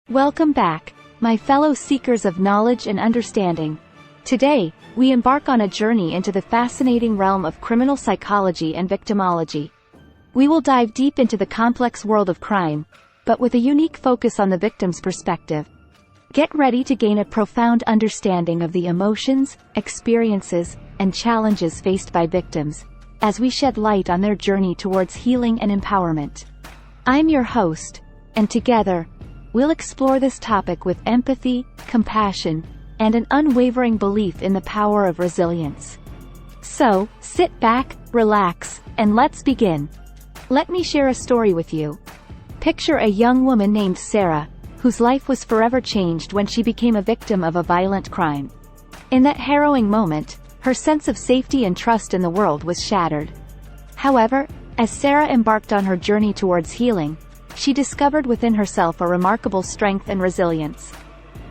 Welcome back, my fellow seekers of knowledge and understanding. Today, we embark on a journey into the fascinating realm of criminal psychology and victimology. We will dive deep into the complex world of crime, but with a unique focus on the victim's perspective. Get ready to gain a profound understanding of the emotions, experiences, and challenges faced by victims, as we shed light on their journey towards healing and empowerment. I'm your host, and together, we'll explore this topic with empathy, compassion, and an unwavering belief in the power of resilience. So, sit back, relax, and let's begin. Let me share a story with you. Picture a young woman named Sarah, whose life was forever changed when she became a victim of a violent crime. In that harrowing moment, her sense of safety and trust in the world was shattered. However, as Sarah embarked on her journey towards healing, she discovered within herself a remarkable strength and resilience.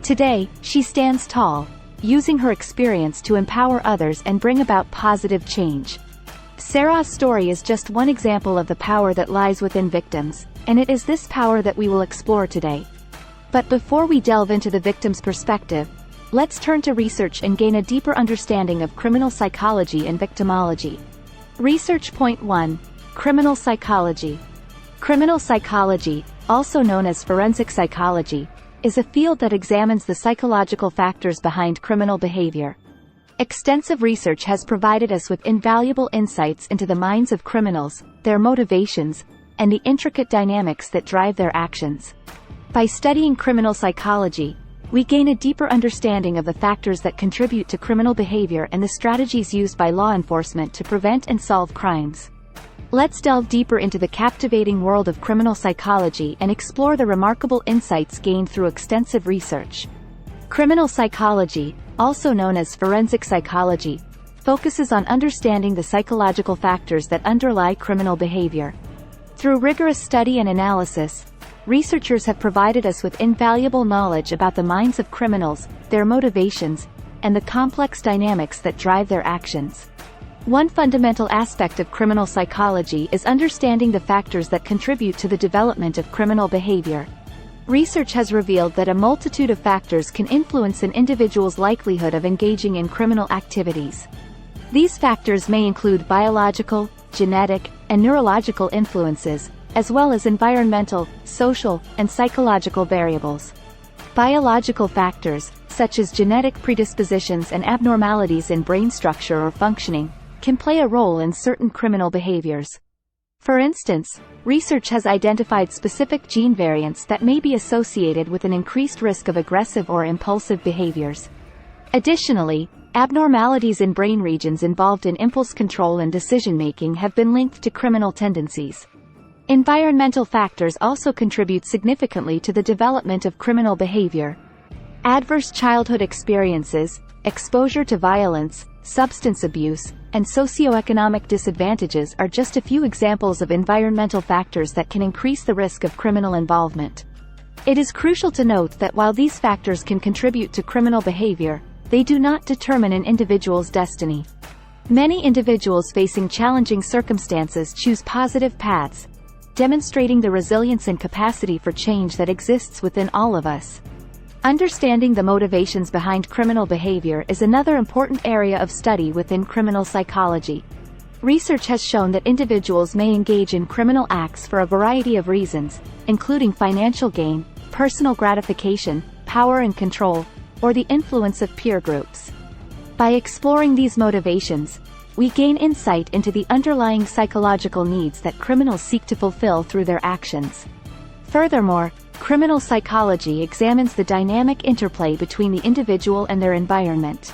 Today, she stands tall, using her experience to empower others and bring about positive change. Sarah's story is just one example of the power that lies within victims, and it is this power that we will explore today. But before we delve into the victim's perspective, let's turn to research and gain a deeper understanding of criminal psychology and victimology. Research Point 1. Criminal psychology. Criminal psychology, also known as forensic psychology, is a field that examines the psychological factors behind criminal behavior. Extensive research has provided us with invaluable insights into the minds of criminals, their motivations, and the intricate dynamics that drive their actions. By studying criminal psychology, we gain a deeper understanding of the factors that contribute to criminal behavior and the strategies used by law enforcement to prevent and solve crimes. Let's delve deeper into the captivating world of criminal psychology and explore the remarkable insights gained through extensive research. Criminal psychology, also known as forensic psychology, focuses on understanding the psychological factors that underlie criminal behavior. Through rigorous study and analysis, researchers have provided us with invaluable knowledge about the minds of criminals, their motivations, and the complex dynamics that drive their actions. One fundamental aspect of criminal psychology is understanding the factors that contribute to the development of criminal behavior. Research has revealed that a multitude of factors can influence an individual's likelihood of engaging in criminal activities. These factors may include biological, genetic, and neurological influences, as well as environmental, social, and psychological variables. Biological factors, such as genetic predispositions and abnormalities in brain structure or functioning, can play a role in certain criminal behaviors. For instance, research has identified specific gene variants that may be associated with an increased risk of aggressive or impulsive behaviors. Additionally, abnormalities in brain regions involved in impulse control and decision-making have been linked to criminal tendencies. Environmental factors also contribute significantly to the development of criminal behavior. Adverse childhood experiences, exposure to violence, substance abuse, and socioeconomic disadvantages are just a few examples of environmental factors that can increase the risk of criminal involvement. It is crucial to note that while these factors can contribute to criminal behavior, they do not determine an individual's destiny. Many individuals facing challenging circumstances choose positive paths, demonstrating the resilience and capacity for change that exists within all of us. Understanding the motivations behind criminal behavior is another important area of study within criminal psychology. Research has shown that individuals may engage in criminal acts for a variety of reasons, including financial gain, personal gratification, power and control, or the influence of peer groups. By exploring these motivations, we gain insight into the underlying psychological needs that criminals seek to fulfill through their actions. Furthermore, criminal psychology examines the dynamic interplay between the individual and their environment.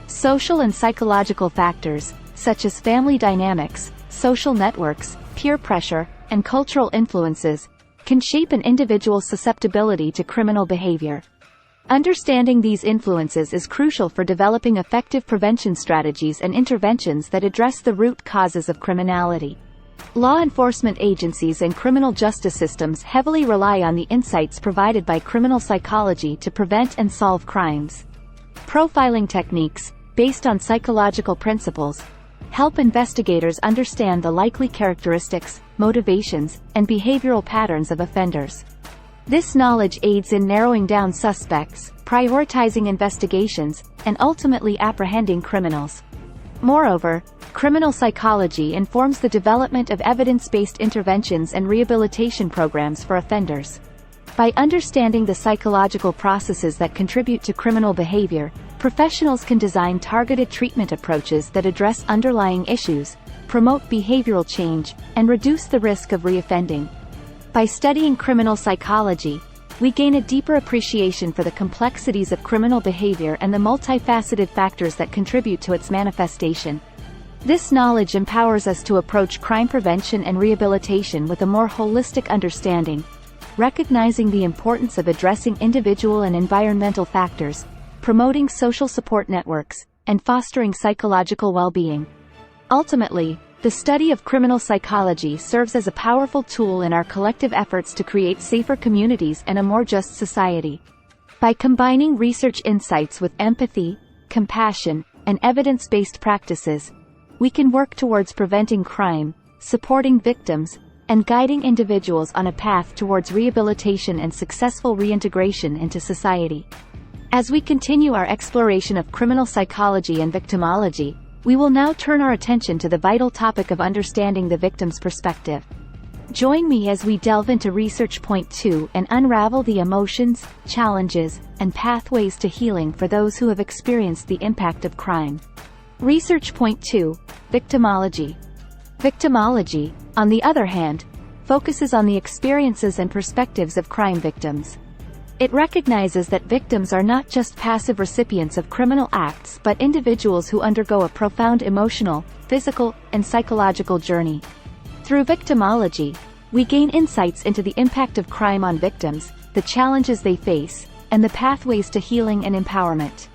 Social and psychological factors, such as family dynamics, social networks, peer pressure, and cultural influences, can shape an individual's susceptibility to criminal behavior. Understanding these influences is crucial for developing effective prevention strategies and interventions that address the root causes of criminality. Law enforcement agencies and criminal justice systems heavily rely on the insights provided by criminal psychology to prevent and solve crimes. Profiling techniques, based on psychological principles, help investigators understand the likely characteristics, motivations, and behavioral patterns of offenders. This knowledge aids in narrowing down suspects, prioritizing investigations, and ultimately apprehending criminals. Moreover, criminal psychology informs the development of evidence-based interventions and rehabilitation programs for offenders. By understanding the psychological processes that contribute to criminal behavior, professionals can design targeted treatment approaches that address underlying issues, promote behavioral change, and reduce the risk of reoffending. By studying criminal psychology, we gain a deeper appreciation for the complexities of criminal behavior and the multifaceted factors that contribute to its manifestation. This knowledge empowers us to approach crime prevention and rehabilitation with a more holistic understanding, recognizing the importance of addressing individual and environmental factors, promoting social support networks, and fostering psychological well-being. Ultimately, the study of criminal psychology serves as a powerful tool in our collective efforts to create safer communities and a more just society. By combining research insights with empathy, compassion, and evidence-based practices, we can work towards preventing crime, supporting victims, and guiding individuals on a path towards rehabilitation and successful reintegration into society. As we continue our exploration of criminal psychology and victimology, we will now turn our attention to the vital topic of understanding the victim's perspective. Join me as we delve into Research Point 2 and unravel the emotions, challenges, and pathways to healing for those who have experienced the impact of crime. Research Point 2: Victimology. Victimology, on the other hand, focuses on the experiences and perspectives of crime victims. It recognizes that victims are not just passive recipients of criminal acts but individuals who undergo a profound emotional, physical, and psychological journey. Through victimology, we gain insights into the impact of crime on victims, the challenges they face, and the pathways to healing and empowerment.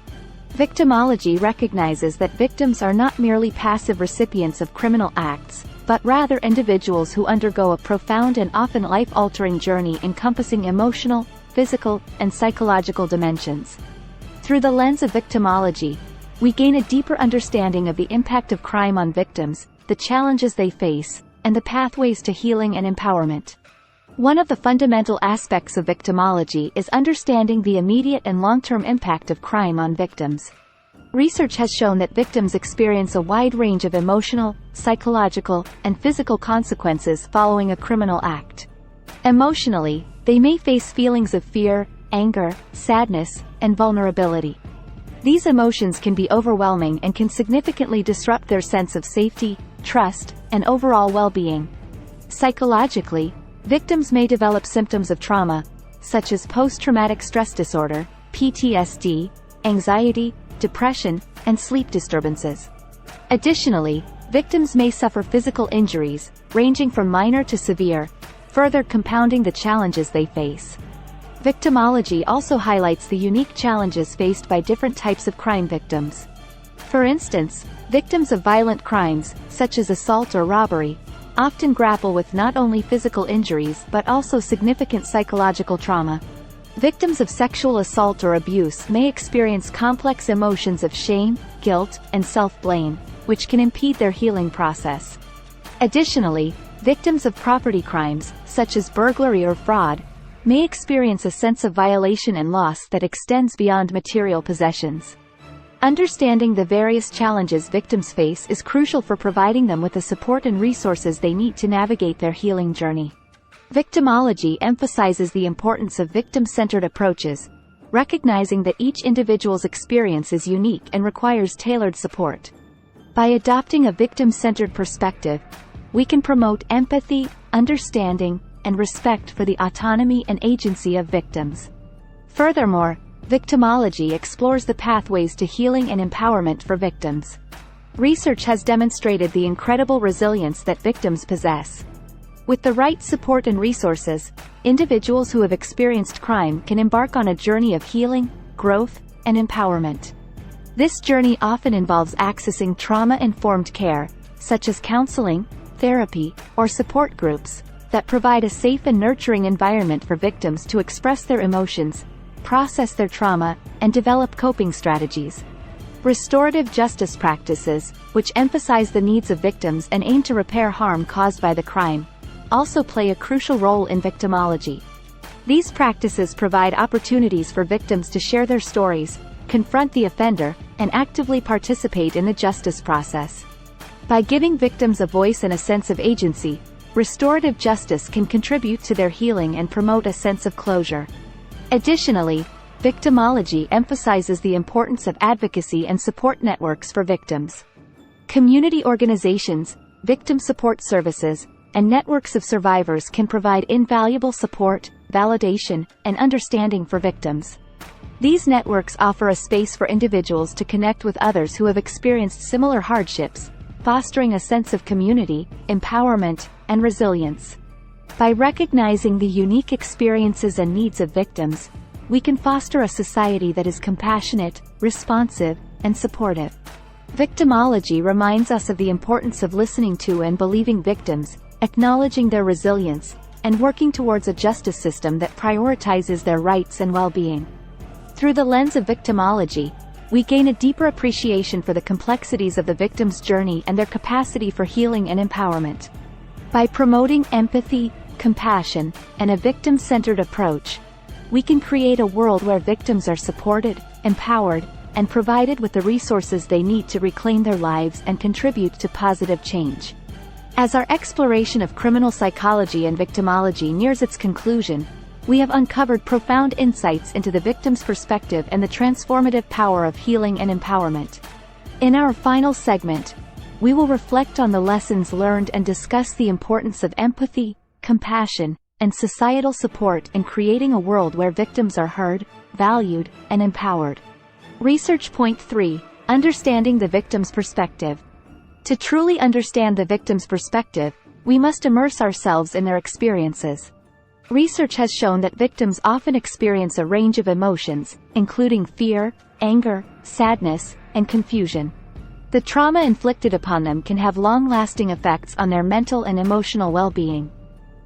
Victimology recognizes that victims are not merely passive recipients of criminal acts, but rather individuals who undergo a profound and often life-altering journey encompassing emotional, physical, and psychological dimensions. Through the lens of victimology, we gain a deeper understanding of the impact of crime on victims, the challenges they face, and the pathways to healing and empowerment. One of the fundamental aspects of victimology is understanding the immediate and long-term impact of crime on victims. Research has shown that victims experience a wide range of emotional, psychological, and physical consequences following a criminal act. Emotionally, they may face feelings of fear, anger, sadness, and vulnerability. These emotions can be overwhelming and can significantly disrupt their sense of safety, trust, and overall well-being. Psychologically, victims may develop symptoms of trauma, such as post-traumatic stress disorder, PTSD, anxiety, depression, and sleep disturbances. Additionally, victims may suffer physical injuries, ranging from minor to severe, further compounding the challenges they face. Victimology also highlights the unique challenges faced by different types of crime victims. For instance, victims of violent crimes, such as assault or robbery, often grapple with not only physical injuries but also significant psychological trauma. Victims of sexual assault or abuse may experience complex emotions of shame, guilt, and self-blame, which can impede their healing process. Additionally, victims of property crimes, such as burglary or fraud, may experience a sense of violation and loss that extends beyond material possessions. Understanding the various challenges victims face is crucial for providing them with the support and resources they need to navigate their healing journey. Victimology emphasizes the importance of victim-centered approaches, recognizing that each individual's experience is unique and requires tailored support. By adopting a victim-centered perspective, we can promote empathy, understanding, and respect for the autonomy and agency of victims. Furthermore, victimology explores the pathways to healing and empowerment for victims. Research has demonstrated the incredible resilience that victims possess. With the right support and resources, individuals who have experienced crime can embark on a journey of healing, growth, and empowerment. This journey often involves accessing trauma-informed care, such as counseling, therapy, or support groups, that provide a safe and nurturing environment for victims to express their emotions, process their trauma, and develop coping strategies. Restorative justice practices, which emphasize the needs of victims and aim to repair harm caused by the crime, also play a crucial role in victimology. These practices provide opportunities for victims to share their stories, confront the offender, and actively participate in the justice process. By giving victims a voice and a sense of agency, restorative justice can contribute to their healing and promote a sense of closure. Additionally, victimology emphasizes the importance of advocacy and support networks for victims. Community organizations, victim support services, and networks of survivors can provide invaluable support, validation, and understanding for victims. These networks offer a space for individuals to connect with others who have experienced similar hardships, fostering a sense of community, empowerment, and resilience. By recognizing the unique experiences and needs of victims, we can foster a society that is compassionate, responsive, and supportive. Victimology reminds us of the importance of listening to and believing victims, acknowledging their resilience, and working towards a justice system that prioritizes their rights and well-being. Through the lens of victimology, we gain a deeper appreciation for the complexities of the victim's journey and their capacity for healing and empowerment. By promoting empathy, compassion, and a victim-centered approach, we can create a world where victims are supported, empowered, and provided with the resources they need to reclaim their lives and contribute to positive change. As our exploration of criminal psychology and victimology nears its conclusion, we have uncovered profound insights into the victim's perspective and the transformative power of healing and empowerment. In our final segment, we will reflect on the lessons learned and discuss the importance of empathy, compassion, and societal support in creating a world where victims are heard, valued, and empowered. Research Point 3: Understanding the victim's perspective. To truly understand the victim's perspective, we must immerse ourselves in their experiences. Research has shown that victims often experience a range of emotions, including fear, anger, sadness, and confusion. The trauma inflicted upon them can have long-lasting effects on their mental and emotional well-being.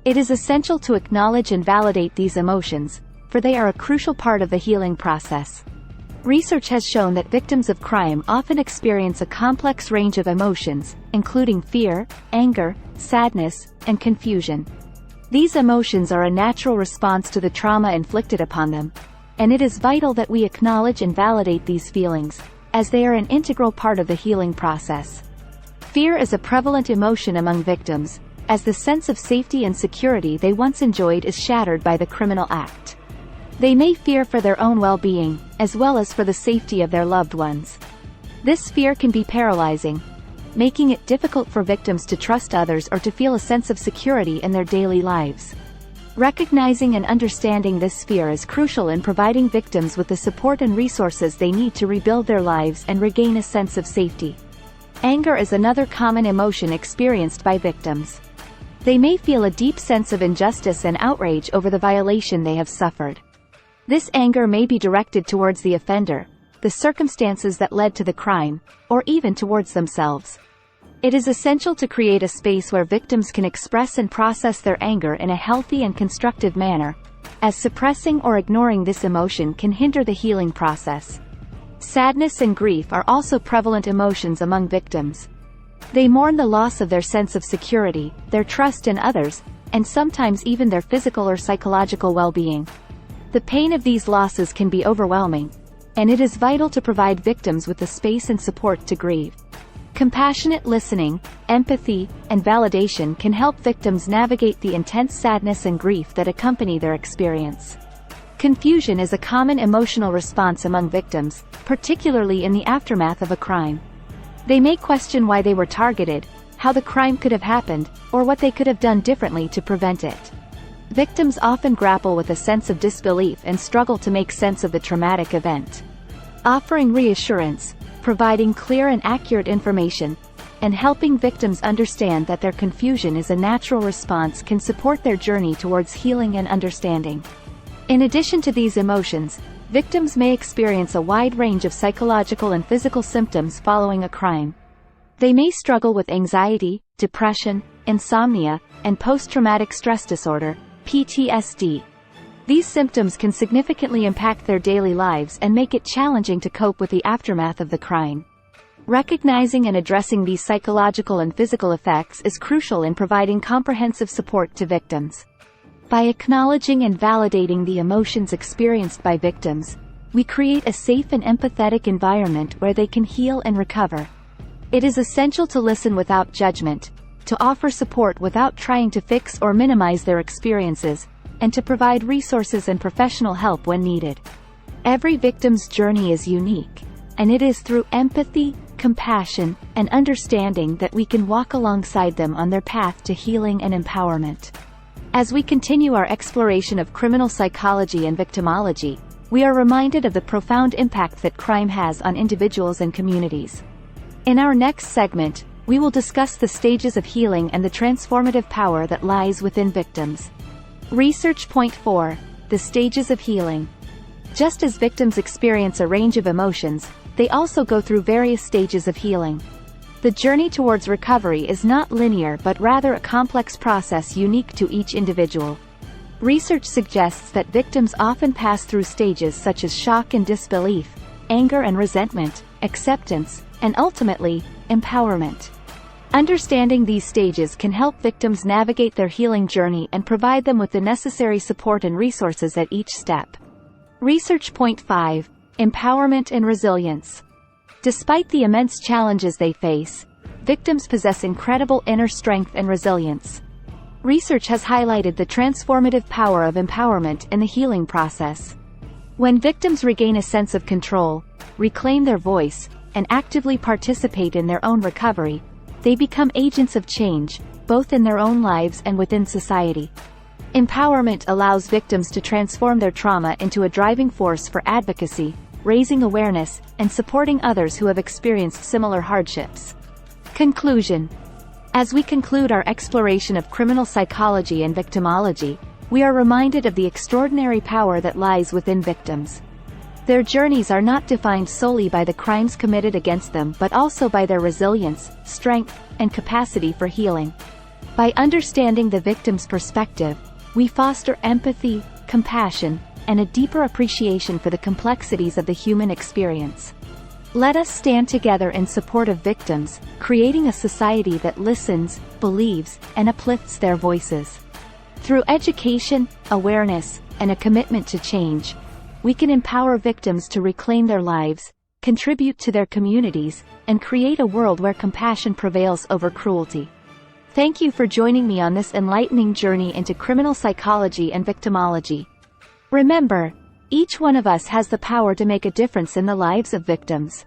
It is essential to acknowledge and validate these emotions, for they are a crucial part of the healing process. Research has shown that victims of crime often experience a complex range of emotions, including fear, anger, sadness, and confusion. These emotions are a natural response to the trauma inflicted upon them, and it is vital that we acknowledge and validate these feelings, as they are an integral part of the healing process. Fear is a prevalent emotion among victims, as the sense of safety and security they once enjoyed is shattered by the criminal act. They may fear for their own well-being, as well as for the safety of their loved ones. This fear can be paralyzing, making it difficult for victims to trust others or to feel a sense of security in their daily lives. Recognizing and understanding this fear is crucial in providing victims with the support and resources they need to rebuild their lives and regain a sense of safety. Anger is another common emotion experienced by victims. They may feel a deep sense of injustice and outrage over the violation they have suffered. This anger may be directed towards the offender, the circumstances that led to the crime, or even towards themselves. It is essential to create a space where victims can express and process their anger in a healthy and constructive manner, as suppressing or ignoring this emotion can hinder the healing process. Sadness and grief are also prevalent emotions among victims. They mourn the loss of their sense of security, their trust in others, and sometimes even their physical or psychological well-being. The pain of these losses can be overwhelming, and it is vital to provide victims with the space and support to grieve. Compassionate listening, empathy, and validation can help victims navigate the intense sadness and grief that accompany their experience. Confusion is a common emotional response among victims, particularly in the aftermath of a crime. They may question why they were targeted, how the crime could have happened, or what they could have done differently to prevent it. Victims often grapple with a sense of disbelief and struggle to make sense of the traumatic event. Offering reassurance, providing clear and accurate information, and helping victims understand that their confusion is a natural response can support their journey towards healing and understanding. In addition to these emotions, victims may experience a wide range of psychological and physical symptoms following a crime. They may struggle with anxiety, depression, insomnia, and post-traumatic stress disorder, PTSD. These symptoms can significantly impact their daily lives and make it challenging to cope with the aftermath of the crime. Recognizing and addressing these psychological and physical effects is crucial in providing comprehensive support to victims. By acknowledging and validating the emotions experienced by victims, we create a safe and empathetic environment where they can heal and recover. It is essential to listen without judgment, to offer support without trying to fix or minimize their experiences, and to provide resources and professional help when needed. Every victim's journey is unique, and it is through empathy, compassion, and understanding that we can walk alongside them on their path to healing and empowerment. As we continue our exploration of criminal psychology and victimology, we are reminded of the profound impact that crime has on individuals and communities. In our next segment, we will discuss the stages of healing and the transformative power that lies within victims. Research Point 4: The stages of healing. Just as victims experience a range of emotions, they also go through various stages of healing. The journey towards recovery is not linear but rather a complex process unique to each individual. Research suggests that victims often pass through stages such as shock and disbelief, anger and resentment, acceptance, and ultimately, empowerment. Understanding these stages can help victims navigate their healing journey and provide them with the necessary support and resources at each step. Research Point 5: Empowerment and resilience. Despite the immense challenges they face, victims possess incredible inner strength and resilience. Research has highlighted the transformative power of empowerment in the healing process. When victims regain a sense of control, reclaim their voice, and actively participate in their own recovery, they become agents of change, both in their own lives and within society. Empowerment allows victims to transform their trauma into a driving force for advocacy, raising awareness, and supporting others who have experienced similar hardships. Conclusion. As we conclude our exploration of criminal psychology and victimology, we are reminded of the extraordinary power that lies within victims. Their journeys are not defined solely by the crimes committed against them but also by their resilience, strength, and capacity for healing. By understanding the victim's perspective, we foster empathy, compassion, and a deeper appreciation for the complexities of the human experience. Let us stand together in support of victims, creating a society that listens, believes, and uplifts their voices. Through education, awareness, and a commitment to change, we can empower victims to reclaim their lives, contribute to their communities, and create a world where compassion prevails over cruelty. Thank you for joining me on this enlightening journey into criminal psychology and victimology. Remember, each one of us has the power to make a difference in the lives of victims.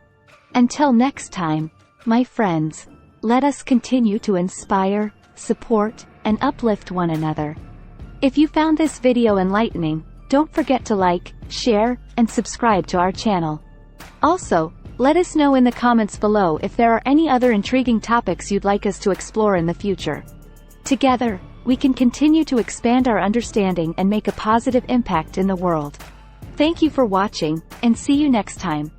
Until next time, my friends, let us continue to inspire, support, and uplift one another. If you found this video enlightening, don't forget to like, share, and subscribe to our channel. Also, let us know in the comments below if there are any other intriguing topics you'd like us to explore in the future. Together, we can continue to expand our understanding and make a positive impact in the world. Thank you for watching, and see you next time.